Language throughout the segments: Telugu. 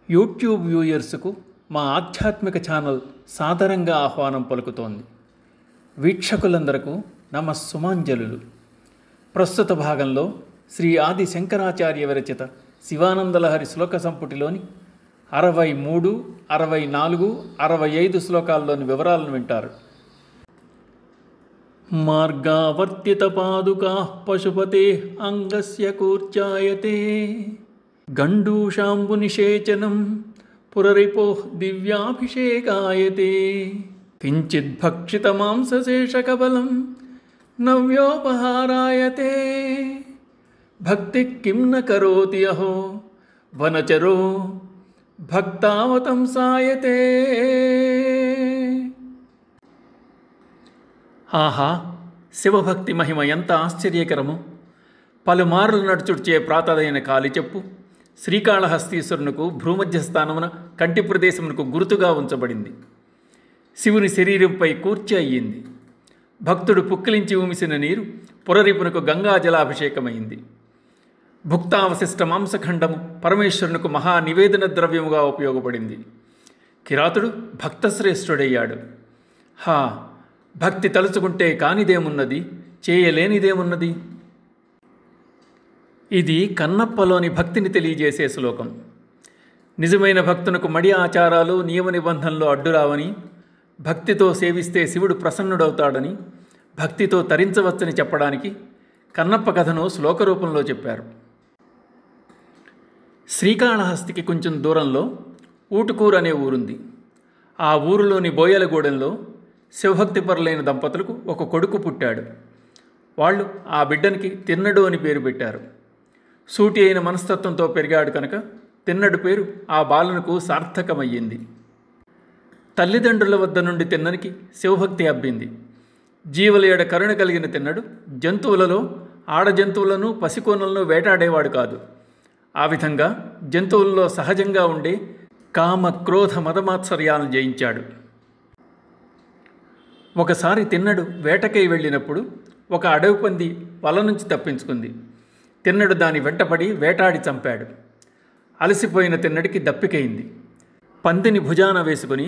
యూట్యూబ్ వ్యూయర్స్కు మా ఆధ్యాత్మిక ఛానల్ సాదరంగా ఆహ్వానం పలుకుతోంది. వీక్షకులందరకు నమస్సుమాంజలులు. ప్రస్తుత భాగంలో శ్రీ ఆది శంకరాచార్య విరచిత శివానందలహరి శ్లోక సంపుటిలోని 63, 64, 65 శ్లోకాల్లోని వివరాలను వింటారు. మార్గావర్తిత పాదుకా పశుపతే అంగస్య కూర్చాయతే గండూషాంబు నిషేచనం పురరిపో దివ్యాభిషేకాయతే కించిద్భక్షిత మాంసశేషకబలం నవ్యోపహారాయతే భక్తి కిం న కరోతి అహో వనచరో భక్తావతంసాయతే. ఆహా, శివభక్తి మహిమ ఎంత ఆశ్చర్యకరము! పలుమార్లు నడుచుడ్చే ప్రాతదైన కాలిచెప్పు శ్రీకాళహస్తీశ్వరునకు భ్రూమధ్య స్థానమున కంటి ప్రదేశమునకు గుర్తుగా ఉంచబడింది. శివుని శరీరంపై కూర్చి అయ్యింది. భక్తుడు పుక్కిలించి ఉమిసిన నీరు పురరిపునకు గంగాజలాభిషేకమైంది. భుక్తావశిష్ట మాంసఖండము పరమేశ్వరునకు మహా నివేదన ద్రవ్యముగా ఉపయోగపడింది. కిరాతుడు భక్తశ్రేష్ఠుడయ్యాడు. హా, భక్తి తలుచుకుంటే కానిదేమున్నది, చేయలేనిదేమున్నది? ఇది కన్నప్పలోని భక్తిని తెలియజేసే శ్లోకం. నిజమైన భక్తునకు మడి ఆచారాలు నియమ నిబంధనలు అడ్డురావని, భక్తితో సేవిస్తే శివుడు ప్రసన్నుడవుతాడని, భక్తితో తరించవచ్చని చెప్పడానికి కన్నప్ప కథను శ్లోక రూపంలో చెప్పారు. శ్రీకాళహస్తికి కొంచెం దూరంలో ఊటుకూరు అనే ఊరుంది. ఆ ఊరిలోని బోయలగూడెంలో శివభక్తిపరులైన దంపతులకు ఒక కొడుకు పుట్టాడు. వాళ్ళు ఆ బిడ్డనికి తిన్నడు అని పేరు పెట్టారు. సూటి అయిన మనస్తత్వంతో పెరిగాడు కనుక తిన్నడు పేరు ఆ బాలునకు సార్థకమయ్యింది. తల్లిదండ్రుల వద్ద నుండి తిన్ననికి శివభక్తి అబ్బింది. జీవుల కరుణ కలిగిన తిన్నడు జంతువులలో ఆడ జంతువులను పసికోనలను వేటాడేవాడు కాదు. ఆ విధంగా జంతువుల్లో సహజంగా ఉండే కామ క్రోధ మదమాత్సర్యాలను జయించాడు. ఒకసారి తిన్నడు వేటకై వెళ్ళినప్పుడు ఒక అడవి పంది వల నుంచి తప్పించుకుంది. తిన్నడు దాని వెంటపడి వేటాడి చంపాడు. అలసిపోయిన తిన్నడికి దప్పికైంది. పందిని భుజాన వేసుకుని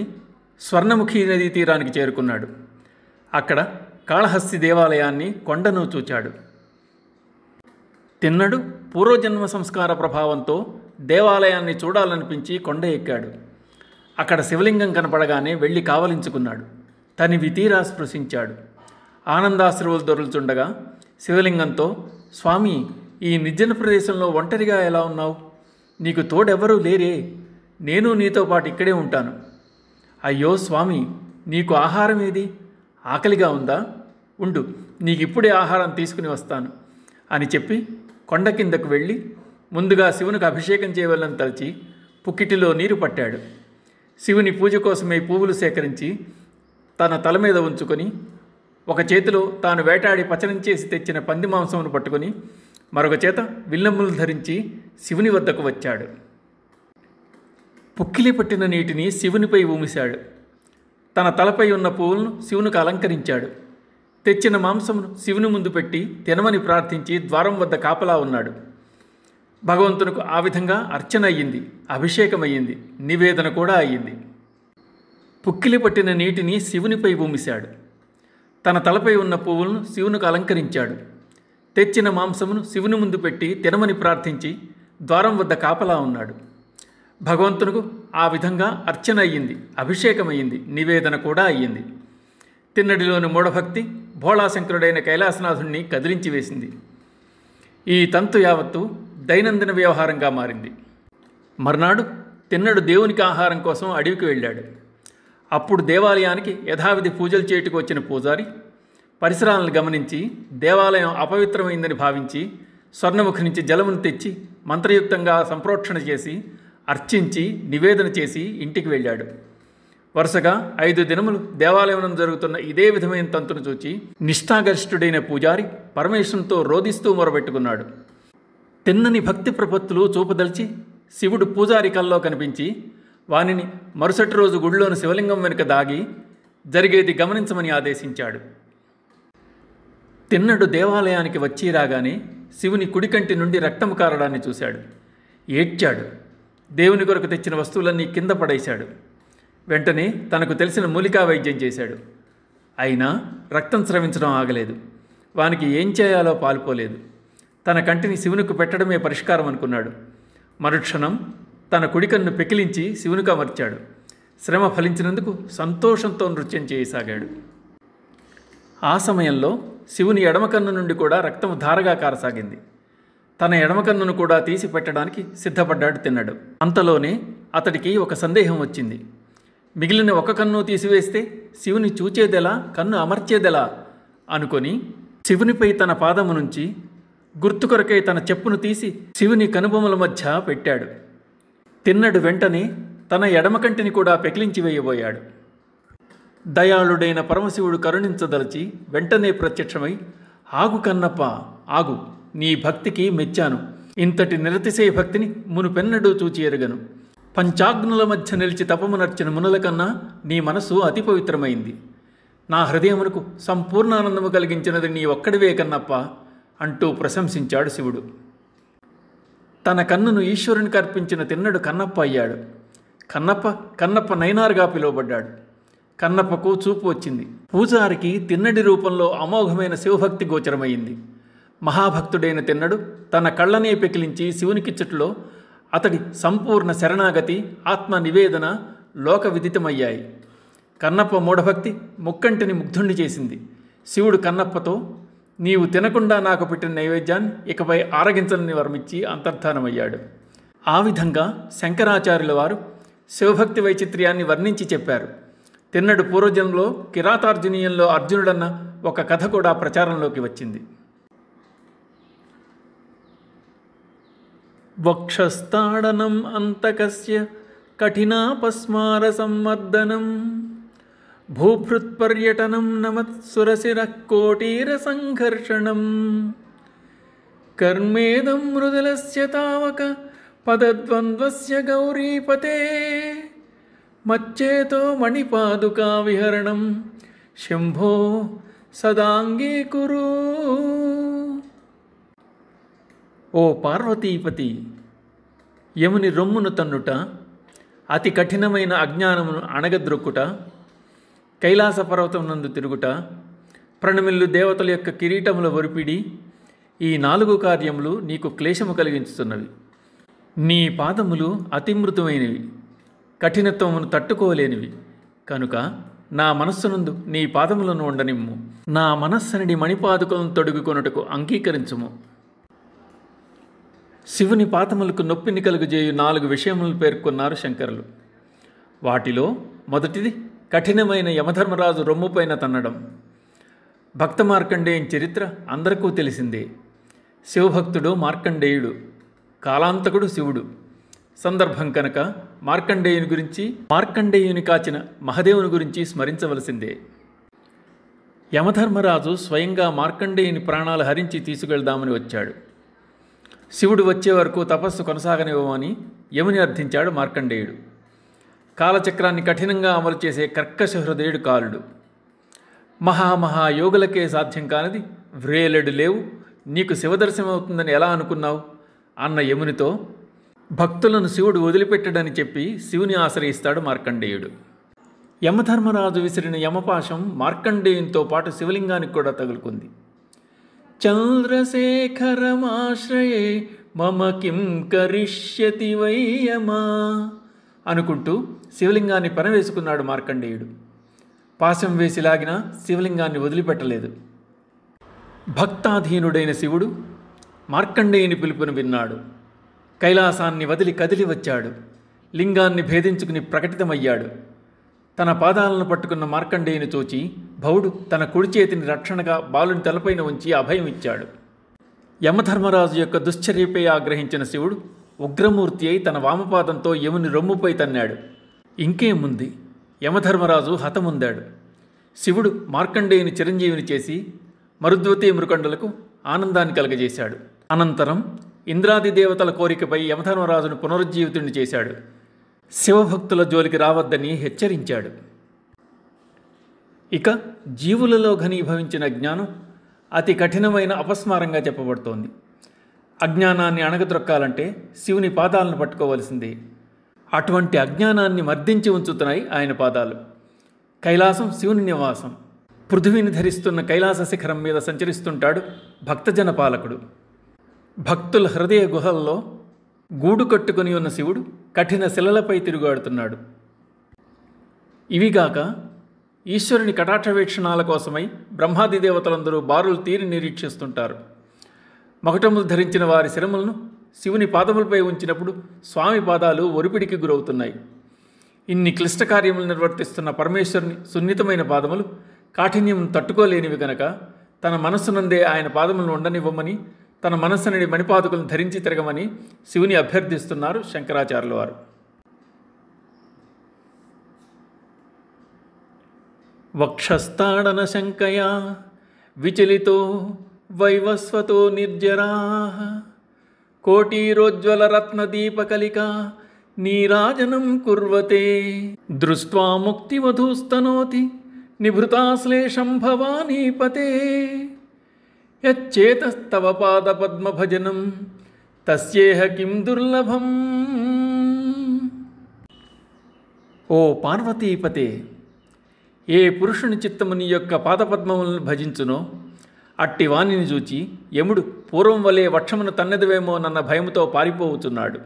స్వర్ణముఖి నదీ తీరానికి చేరుకున్నాడు. అక్కడ కాళహస్తి దేవాలయాన్ని, కొండను చూచాడు. తిన్నడు పూర్వజన్మ సంస్కార ప్రభావంతో దేవాలయాన్ని చూడాలనిపించి కొండ ఎక్కాడు. అక్కడ శివలింగం కనపడగానే వెళ్ళి కావలించుకున్నాడు. తనివి తీరా స్పృశించాడు. ఆనందాశ్రువులు దొరులుచుండగా శివలింగంతో, స్వామి, ఈ నిర్జన ప్రదేశంలో ఒంటరిగా ఎలా ఉన్నావు? నీకు తోడెవరూ లేరే? నేను నీతో పాటు ఇక్కడే ఉంటాను. అయ్యో స్వామి, నీకు ఆహారం ఏది? ఆకలిగా ఉందా? ఉండు, నీకిప్పుడే ఆహారం తీసుకుని వస్తాను అని చెప్పి కొండ కిందకు వెళ్ళి ముందుగా శివునికి అభిషేకం చేయవలని తలచి పుక్కిటిలో నీరు పట్టాడు. శివుని పూజ కోసమే పువ్వులు సేకరించి తన తల మీద ఉంచుకొని ఒక చేతిలో తాను వేటాడి పచనం చేసి తెచ్చిన పంది మాంసమును పట్టుకొని మరొక చేత విల్లమ్ములు ధరించి శివుని వద్దకు వచ్చాడు. పుక్కిలి పట్టిన నీటిని శివునిపై ఊమిశాడు. తన తలపై ఉన్న పువ్వులను శివునికి అలంకరించాడు. తెచ్చిన మాంసమును శివుని ముందు పెట్టి తినమని ప్రార్థించి ద్వారం వద్ద కాపలా ఉన్నాడు. భగవంతునికి ఆ విధంగా అర్చన అయ్యింది, అభిషేకమయ్యింది, నివేదన కూడా అయ్యింది. పుక్కిలి పట్టిన నీటిని శివునిపై ఊమిశాడు. తన తలపై ఉన్న పువ్వులను శివునికి అలంకరించాడు. తెచ్చిన మాంసమును శివుని ముందు పెట్టి తినమని ప్రార్థించి ద్వారం వద్ద కాపలా ఉన్నాడు. భగవంతునికి ఆ విధంగా అర్చన అయ్యింది, అభిషేకమయ్యింది, నివేదన కూడా అయ్యింది. తిన్నడిలోని మూఢభక్తి భోళాశంకరుడైన కైలాసనాథుణ్ణి కదిలించి వేసింది. ఈ తంతు యావత్తు దైనందిన వ్యవహారంగా మారింది. మర్నాడు తిన్నడు దేవునికి ఆహారం కోసం అడవికి వెళ్ళాడు. అప్పుడు దేవాలయానికి యథావిధి పూజలు చేయుటకు వచ్చిన పూజారి పరిసరాలను గమనించి దేవాలయం అపవిత్రమైందని భావించి స్వర్ణముఖి నుంచి జలమును తెచ్చి మంత్రయుక్తంగా సంప్రోక్షణ చేసి అర్చించి నివేదన చేసి ఇంటికి వెళ్ళాడు. వరుసగా 5 దినములు దేవాలయం జరుగుతున్న ఇదే విధమైన తంతును చూచి నిష్ఠాగరిష్ఠుడైన పూజారి పరమేశ్వరునితో రోదిస్తూ మొరబెట్టుకున్నాడు. తిన్నని భక్తి ప్రపత్తులు చూపదలిచి శివుడు పూజారి కల్లో కనిపించి వానిని మరుసటి రోజు గుడిలోని శివలింగం వెనుక దాగి జరిగేది గమనించమని ఆదేశించాడు. తిన్నడు దేవాలయానికి వచ్చి రాగానే శివుని కుడికంటి నుండి రక్తము కారడాన్ని చూశాడు. ఏడ్చాడు. దేవుని కొరకు తెచ్చిన వస్తువులన్నీ కింద పడేశాడు. వెంటనే తనకు తెలిసిన మూలికా వైద్యం చేశాడు. అయినా రక్తం స్రవించడం ఆగలేదు. వానికి ఏం చేయాలో పాలుపోలేదు. తన కంటిని శివునికి పెట్టడమే పరిష్కారం అనుకున్నాడు. మరుక్షణం తన కుడికన్ను పెకిలించి శివునికి అమర్చాడు. శ్రమ ఫలించినందుకు సంతోషంతో నృత్యం చేయసాగాడు. ఆ సమయంలో శివుని ఎడమకన్ను నుండి కూడా రక్తం ధారగా కారసాగింది. తన ఎడమకన్నును కూడా తీసి పెట్టడానికి సిద్ధపడ్డాడు తిన్నడు. అంతలోనే అతడికి ఒక సందేహం వచ్చింది. మిగిలిన ఒక కన్ను తీసివేస్తే శివుని చూచేదెలా, కన్ను అమర్చేదెలా అనుకొని శివునిపై తన పాదము నుంచి గుర్తు కొరకై తన చెప్పును తీసి శివుని కనుబొమల మధ్య పెట్టాడు. తిన్నడు వెంటనే తన ఎడమకంటిని కూడా పెకిలించి వేయబోయాడు. దయాళుడైన పరమశివుడు కరుణించదలచి వెంటనే ప్రత్యక్షమై, ఆగు కన్నప్ప, ఆగు, నీ భక్తికి మెచ్చాను. ఇంతటి నిరతిశయ భక్తిని మునుపెన్నడూ చూచి ఎరుగను. పంచాగ్నుల మధ్య నిలిచి తపమునర్చిన మునుల కన్నా నీ మనసు అతి పవిత్రమైంది. నా హృదయమునకు సంపూర్ణానందము కలిగించినది నీ ఒక్కడివే కన్నప్ప అంటూ ప్రశంసించాడు శివుడు. తన కన్నును ఈశ్వరునికి అర్పించిన తిన్నడు కన్నప్ప అయ్యాడు. కన్నప్ప నైనారుగా పిలువబడ్డాడు. కన్నప్పకు చూపు వచ్చింది. పూజారికి తిన్నడి రూపంలో అమోఘమైన శివభక్తి గోచరమైంది. మహాభక్తుడైన తిన్నడు తన కళ్ళనే పెకిలించి శివునికిచ్చట్లో అతడి సంపూర్ణ శరణాగతి, ఆత్మ నివేదన లోక విదితమయ్యాయి. కన్నప్ప మూఢభక్తి ముక్కంటిని ముగ్ధుణ్ణి చేసింది. శివుడు కన్నప్పతో, నీవు తినకుండా నాకు పెట్టిన నైవేద్యాన్ని ఇకపై ఆరగించని వరమిచ్చి అంతర్ధానమయ్యాడు. ఆ విధంగా శంకరాచార్యుల వారు శివభక్తి వైచిత్ర్యాన్ని వర్ణించి చెప్పారు. తిన్నడు పూర్వజన్మలో కిరాతార్జునీయంలో అర్జునుడన్న ఒక కథ కూడా ప్రచారంలోకి వచ్చింది. వక్షస్థాడనం అంతకస్య కఠినాపస్మార సంవర్ధనం భూభృత్పర్యటనం నమత్సురశిరః కోటీర సంఘర్షణం కర్మేదం మృదులస్య తావక పదద్వంద్వస్య గౌరీపతే మచ్చేతో మణిపాదుకా విహరణం శంభో సదాంగీకురు. ఓ పార్వతీపతి, యముని రొమ్మును తన్నుట, అతి కఠినమైన అజ్ఞానమును అణగద్రొక్కుట, కైలాస పర్వతం నందు తిరుగుట, ప్రణమిల్లు దేవతల యొక్క కిరీటముల ఒరిపిడి, ఈ 4 కార్యములు నీకు క్లేశము కలిగించుతున్నవి. నీ పాదములు అతి మృదువైనవి, కఠినత్వమును తట్టుకోలేనివి. కనుక నా మనస్సునందు నీ పాదములను ఉండనిమ్ము. నా మనస్సనిడి మణిపాదుకలను తొడుగుకొనుటకు అంగీకరించుము. శివుని పాదములకు నొప్పిని కలుగజేయు 4 విషయములను పేర్కొన్నారు శంకరులు. వాటిలో మొదటిది కఠినమైన యమధర్మరాజు రొమ్ముపైన తన్నడం. భక్త మార్కండేయుని చరిత్ర అందరికీ తెలిసిందే. శివభక్తుడు మార్కండేయుడు, కాలాంతకుడు శివుడు. సందర్భం కనుక మార్కండేయుని కాచిన మహదేవుని గురించి స్మరించవలసిందే. యమధర్మరాజు స్వయంగా మార్కండేయుని ప్రాణాలు హరించి తీసుకెళ్దామని వచ్చాడు. శివుడు వచ్చే వరకు తపస్సు కొనసాగనివ్వమని యముని అర్థించాడు మార్కండేయుడు. కాలచక్రాన్ని కఠినంగా అమలు చేసే కర్కశ హృదయుడు కాలుడు. మహాయోగులకే సాధ్యం కానిది వ్రేలెడు లేవు, నీకు శివదర్శనమవుతుందని ఎలా అనుకున్నావు అన్న యమునితో భక్తులను శివుడు వదిలిపెట్టడని చెప్పి శివుని ఆశ్రయిస్తాడు మార్కండేయుడు. యమధర్మరాజు విసిరిన యమపాశం మార్కండేయునితో పాటు శివలింగానికి కూడా తగులుకుంది. చంద్రశేఖరమాశ్రయే మమ కిం కరిష్యతి వయ్యమా అనుకుంటూ శివలింగాన్ని పనవేసుకున్నాడు మార్కండేయుడు. పాశం వేసి లాగిన శివలింగాన్ని వదిలిపెట్టలేదు. భక్తాధీనుడైన శివుడు మార్కండేయుని పిలుపును విన్నాడు. కైలాసాన్ని వదిలి కదిలి వచ్చాడు. లింగాన్ని భేదించుకుని ప్రకటితమయ్యాడు. తన పాదాలను పట్టుకున్న మార్కండేయుని చూచి భవుడు తన కుడి చేతిని రక్షణగా బాలుని తలపైన ఉంచి అభయం ఇచ్చాడు. యమధర్మరాజు యొక్క దుశ్చర్యపై ఆగ్రహించిన శివుడు ఉగ్రమూర్తి అయి తన వామపాదంతో యముని రొమ్ముపై తన్నాడు. ఇంకేముంది, యమధర్మరాజు హతముందాడు. శివుడు మార్కండేయుని చిరంజీవిని చేసి మరుద్వతి మృకండులకు ఆనందాన్ని కలగజేశాడు. అనంతరం ఇంద్రాది దేవతల కోరికపై యమధర్మరాజును పునరుజ్జీవితుడిని చేశాడు. శివభక్తుల జోలికి రావద్దని హెచ్చరించాడు. ఇక జీవులలో ఘనీభవించిన జ్ఞానం అతి కఠినమైన అపస్మారంగా చెప్పబడుతోంది. అజ్ఞానాన్ని అణగద్రొక్కాలంటే శివుని పాదాలను పట్టుకోవలసిందే. అటువంటి అజ్ఞానాన్ని మర్దించి ఉంచుతున్నాయి ఆయన పాదాలు. కైలాసం శివుని నివాసం. పృథువిని ధరిస్తున్న కైలాస శిఖరం మీద సంచరిస్తుంటాడు భక్తజన పాలకుడు. భక్తుల హృదయ గుహల్లో గూడు కట్టుకుని ఉన్న శివుడు కఠిన శిలలపై తిరుగాడుతున్నాడు. ఇవిగాక ఈశ్వరుని కటాక్ష వీక్షణాల కోసమై బ్రహ్మాది దేవతలందరూ బారులు తీరి నిరీక్షిస్తుంటారు. మకుటములు ధరించిన వారి శిరములను శివుని పాదములపై ఉంచినప్పుడు స్వామి పాదాలు ఒరిపిడికి గురవుతున్నాయి. ఇన్ని క్లిష్ట కార్యములు నిర్వర్తిస్తున్న పరమేశ్వరుని సున్నితమైన పాదములు కాఠిన్యం తట్టుకోలేనివి గనక తన మనస్సునందే ఆయన పాదములను ఉండనివ్వమని, తన మనస్సుని మణిపాదుకులను ధరించి తిరగమని శివుని అభ్యర్థిస్తున్నారు శంకరాచార్యుల వారు. వక్షస్థాడన శంకయా విచలితో వైవస్వతో నిర్జరా కోటీరోజ్వల రత్నదీపకలికా నీరాజనం కుర్వతే దృష్ట్వా ముక్తివధూస్తనోతి నిభృతాశ్లేషం భవానీపతే యచ్చేతస్తవ పాదపద్మభజనం తస్యేహ కిం దుర్లభం. ఓ పార్వతీపతే, ఏ పురుషుని చిత్తము నీ యొక్క పాదపద్మములను భజించునో అట్టి వాణిని చూచి యముడు పూర్వం వలె వక్షమును తన్నెదవేమోనన్న భయముతో పారిపోవుచున్నాడు.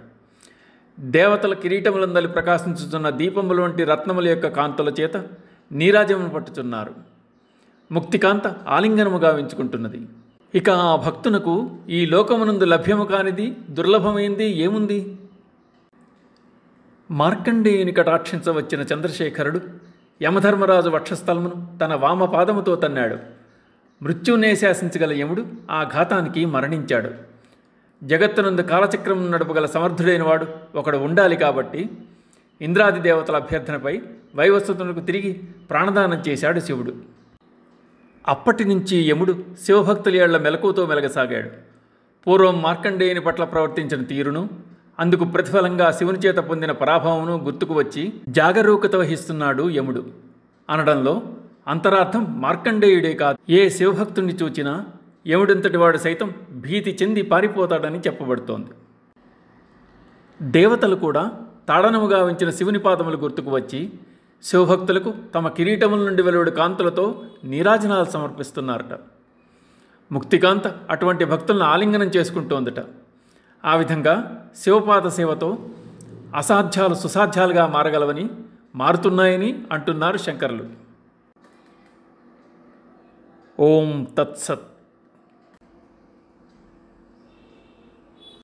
దేవతల కిరీటములందలి ప్రకాశించుతున్న దీపముల వంటి రత్నముల యొక్క కాంతుల చేత నీరాజమును పట్టుచున్నారు. ముక్తికాంత ఆలింగనము గావించుకుంటున్నది. ఇక ఆ భక్తునకు ఈ లోకమునందు లభ్యము కానిది, దుర్లభమైంది ఏముంది? మార్కండేయుని కటాక్షించవచ్చిన చంద్రశేఖరుడు యమధర్మరాజు వక్షస్థలమును తన వామపాదముతో తన్నాడు. మృత్యునే శాసించగల యముడు ఆ ఘాతానికి మరణించాడు. జగత్తునందు కాలచక్రం నడుపగల సమర్థుడైన వాడు ఒకడు ఉండాలి కాబట్టి ఇంద్రాది దేవతల అభ్యర్థనపై వైవస్వతునకు తిరిగి ప్రాణదానం చేశాడు శివుడు. అప్పటి నుంచి యముడు శివభక్తుల ఏళ్ల మెలకువతో మెలగసాగాడు. పూర్వం మార్కండేయుని పట్ల ప్రవర్తించిన తీరును, అందుకు ప్రతిఫలంగా శివుని చేత పొందిన పరాభవమును గుర్తుకు వచ్చి జాగరూకత వహిస్తున్నాడు యముడు అనడంలో అంతరార్థం మార్కండేయుడే కాదు, ఏ శివభక్తుణ్ణి చూచినా యముడింతటి వాడు సైతం భీతి చెంది పారిపోతాడని చెప్పబడుతోంది. దేవతలు కూడా తాడనముగా ఉంచిన శివుని పాదములు గుర్తుకు వచ్చి శివభక్తులకు తమ కిరీటముల నుండి వెలువడు కాంతులతో నీరాజనాలు సమర్పిస్తున్నారట. ముక్తికాంత అటువంటి భక్తులను ఆలింగనం చేసుకుంటోందట. ఆ విధంగా శివపాద సేవతో అసాధ్యాలు సుసాధ్యాలుగా మారగలవని, మారుతున్నాయని అంటున్నారు శంకరులు. ఓం తత్సత్.